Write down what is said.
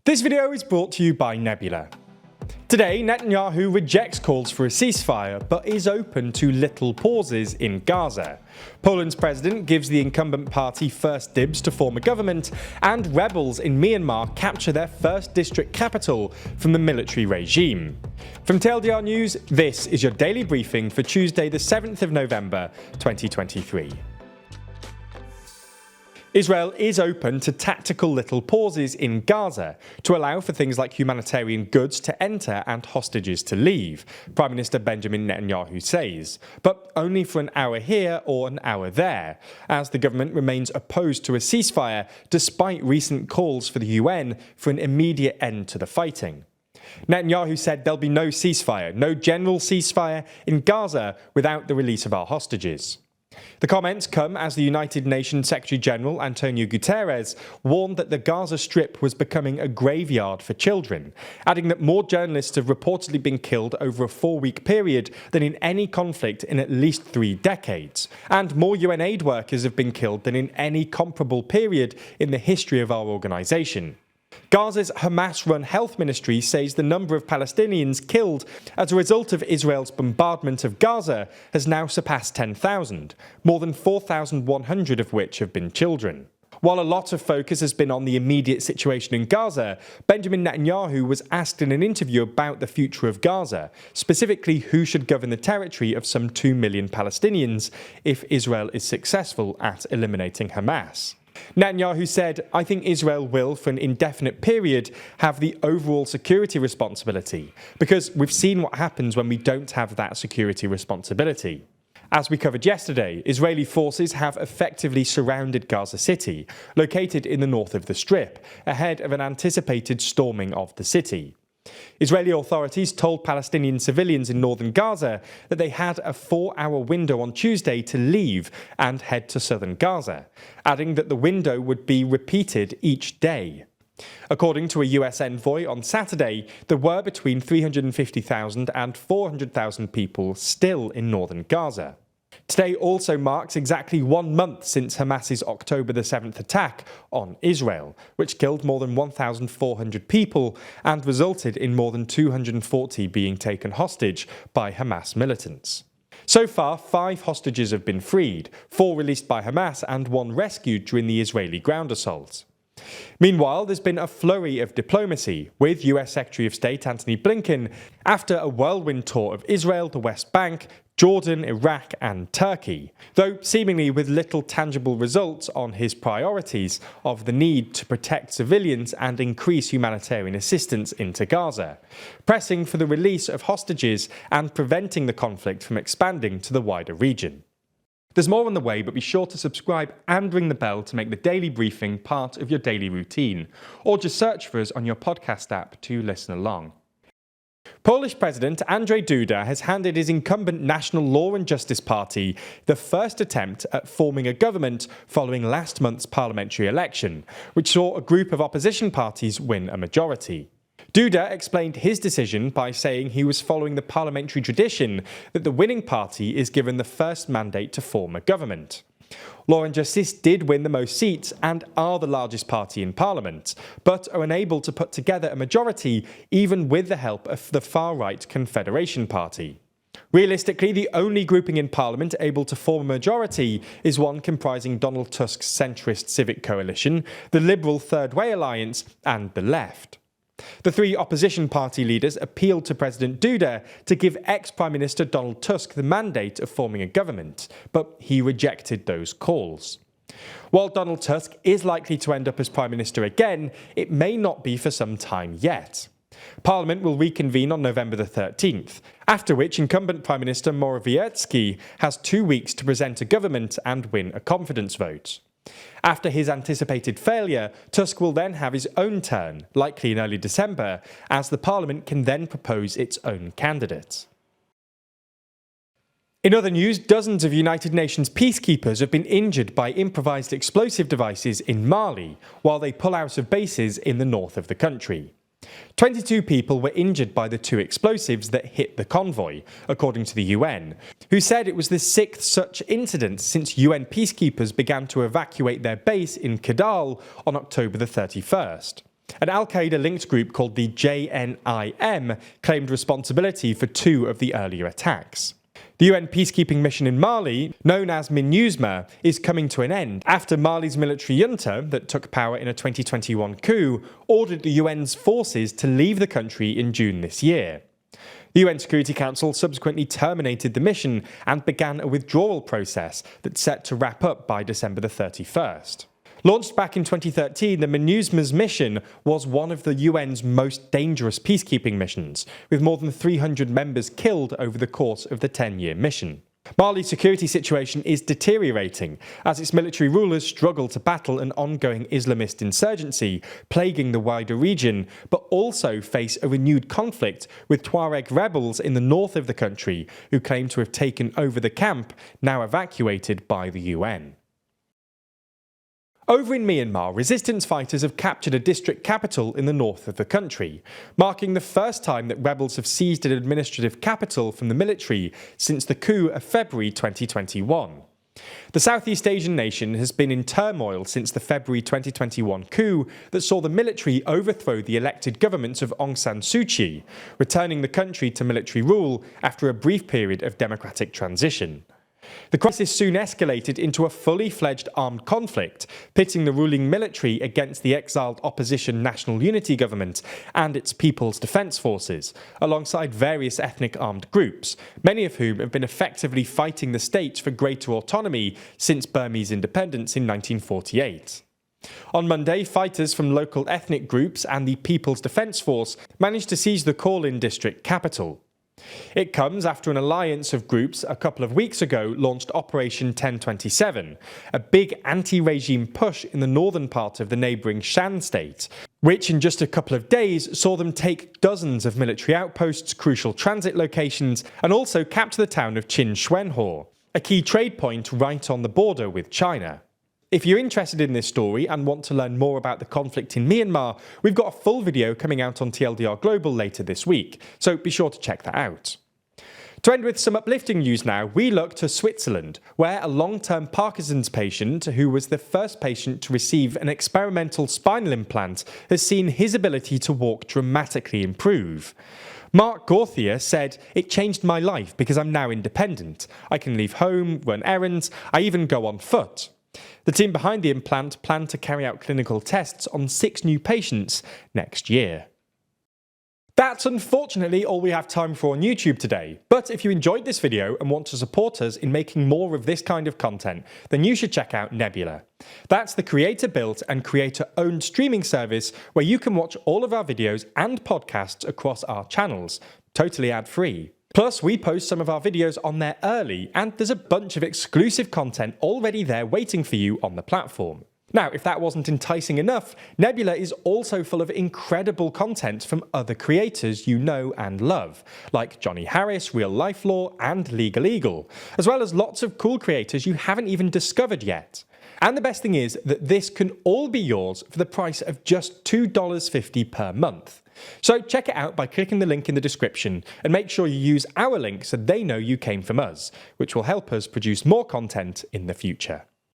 This video is brought to you by Nebula. Today, Netanyahu rejects calls for a ceasefire, but is open to little pauses in Gaza. Poland's president gives the incumbent party first dibs to form a government, and rebels in Myanmar capture their first district capital from the military regime. From TLDR News, this is your daily briefing for Tuesday the 7th of November 2023. Israel is open to tactical little pauses in Gaza to allow for things like humanitarian goods to enter and hostages to leave, Prime Minister Benjamin Netanyahu says, but only for an hour here or an hour there, as the government remains opposed to a ceasefire despite recent calls for the UN for an immediate end to the fighting. Netanyahu said there'll be no ceasefire, no general ceasefire in Gaza without the release of our hostages. The comments come as the United Nations Secretary-General Antonio Guterres warned that the Gaza Strip was becoming a graveyard for children, adding that more journalists have reportedly been killed over a 4-week period than in any conflict in at least 3 decades, and more UN aid workers have been killed than in any comparable period in the history of our organisation. Gaza's Hamas-run health ministry says the number of Palestinians killed as a result of Israel's bombardment of Gaza has now surpassed 10,000, more than 4,100 of which have been children. While a lot of focus has been on the immediate situation in Gaza, Benjamin Netanyahu was asked in an interview about the future of Gaza, specifically who should govern the territory of some 2 million Palestinians if Israel is successful at eliminating Hamas. Netanyahu said, "I think Israel will, for an indefinite period, have the overall security responsibility, because we've seen what happens when we don't have that security responsibility." As we covered yesterday, Israeli forces have effectively surrounded Gaza City, located in the north of the Strip, ahead of an anticipated storming of the city. Israeli authorities told Palestinian civilians in northern Gaza that they had a 4-hour window on Tuesday to leave and head to southern Gaza, adding that the window would be repeated each day. According to a US envoy on Saturday, there were between 350,000 and 400,000 people still in northern Gaza. Today also marks exactly 1 month since Hamas's October the 7th attack on Israel, which killed more than 1,400 people and resulted in more than 240 being taken hostage by Hamas militants. So far, 5 hostages have been freed, 4 released by Hamas and 1 rescued during the Israeli ground assault. Meanwhile, there's been a flurry of diplomacy, with US Secretary of State Antony Blinken after a whirlwind tour of Israel, the West Bank, Jordan, Iraq and Turkey, though seemingly with little tangible results on his priorities of the need to protect civilians and increase humanitarian assistance into Gaza, pressing for the release of hostages and preventing the conflict from expanding to the wider region. There's more on the way, but be sure to subscribe and ring the bell to make the daily briefing part of your daily routine, or just search for us on your podcast app to listen along. Polish President Andrzej Duda has handed his incumbent National Law and Justice Party the first attempt at forming a government following last month's parliamentary election, which saw a group of opposition parties win a majority. Duda explained his decision by saying he was following the parliamentary tradition that the winning party is given the first mandate to form a government. Law and Justice did win the most seats and are the largest party in Parliament, but are unable to put together a majority even with the help of the far-right Confederation Party. Realistically, the only grouping in Parliament able to form a majority is one comprising Donald Tusk's centrist Civic Coalition, the Liberal Third Way Alliance and the Left. The 3 opposition party leaders appealed to President Duda to give ex-Prime Minister Donald Tusk the mandate of forming a government, but he rejected those calls. While Donald Tusk is likely to end up as Prime Minister again, it may not be for some time yet. Parliament will reconvene on November the 13th, after which incumbent Prime Minister Morawiecki has 2 weeks to present a government and win a confidence vote. After his anticipated failure, Tusk will then have his own turn, likely in early December, as the Parliament can then propose its own candidate. In other news, dozens of United Nations peacekeepers have been injured by improvised explosive devices in Mali, while they pull out of bases in the north of the country. 22 people were injured by the 2 explosives that hit the convoy, according to the UN, who said it was the 6th such incident since UN peacekeepers began to evacuate their base in Kidal on October the 31st. An al-Qaeda-linked group called the JNIM claimed responsibility for 2 of the earlier attacks. The UN peacekeeping mission in Mali, known as MINUSMA, is coming to an end after Mali's military junta, that took power in a 2021 coup, ordered the UN's forces to leave the country in June this year. The UN Security Council subsequently terminated the mission and began a withdrawal process that's set to wrap up by December the 31st. Launched back in 2013, the MINUSMA's mission was one of the UN's most dangerous peacekeeping missions, with more than 300 members killed over the course of the 10-year mission. Mali's security situation is deteriorating as its military rulers struggle to battle an ongoing Islamist insurgency plaguing the wider region, but also face a renewed conflict with Tuareg rebels in the north of the country who claim to have taken over the camp, now evacuated by the UN. Over in Myanmar, resistance fighters have captured a district capital in the north of the country, marking the first time that rebels have seized an administrative capital from the military since the coup of February 2021. The Southeast Asian nation has been in turmoil since the February 2021 coup that saw the military overthrow the elected government of Aung San Suu Kyi, returning the country to military rule after a brief period of democratic transition. The crisis soon escalated into a fully fledged armed conflict, pitting the ruling military against the exiled opposition National Unity Government and its People's Defence Forces, alongside various ethnic armed groups, many of whom have been effectively fighting the state for greater autonomy since Burmese independence in 1948. On Monday, fighters from local ethnic groups and the People's Defence Force managed to seize the Kowloon district capital. It comes after an alliance of groups a couple of weeks ago launched Operation 1027, a big anti-regime push in the northern part of the neighbouring Shan state, which in just a couple of days saw them take dozens of military outposts, crucial transit locations, and also capture the town of Chin Shwenhor, a key trade point right on the border with China. If you're interested in this story and want to learn more about the conflict in Myanmar, we've got a full video coming out on TLDR Global later this week, so be sure to check that out. To end with some uplifting news now, we look to Switzerland, where a long-term Parkinson's patient, who was the first patient to receive an experimental spinal implant, has seen his ability to walk dramatically improve. Mark Gauthier said, "It changed my life because I'm now independent. I can leave home, run errands, I even go on foot." The team behind the implant plan to carry out clinical tests on 6 new patients next year. That's unfortunately all we have time for on YouTube today, but if you enjoyed this video and want to support us in making more of this kind of content, then you should check out Nebula. That's the creator-built and creator-owned streaming service where you can watch all of our videos and podcasts across our channels, totally ad-free. Plus, we post some of our videos on there early, and there's a bunch of exclusive content already there waiting for you on the platform. Now, if that wasn't enticing enough, Nebula is also full of incredible content from other creators you know and love, like Johnny Harris, Real Life Law, and Legal Eagle, as well as lots of cool creators you haven't even discovered yet. And the best thing is that this can all be yours for the price of just $2.50 per month. So check it out by clicking the link in the description and make sure you use our link so they know you came from us, which will help us produce more content in the future.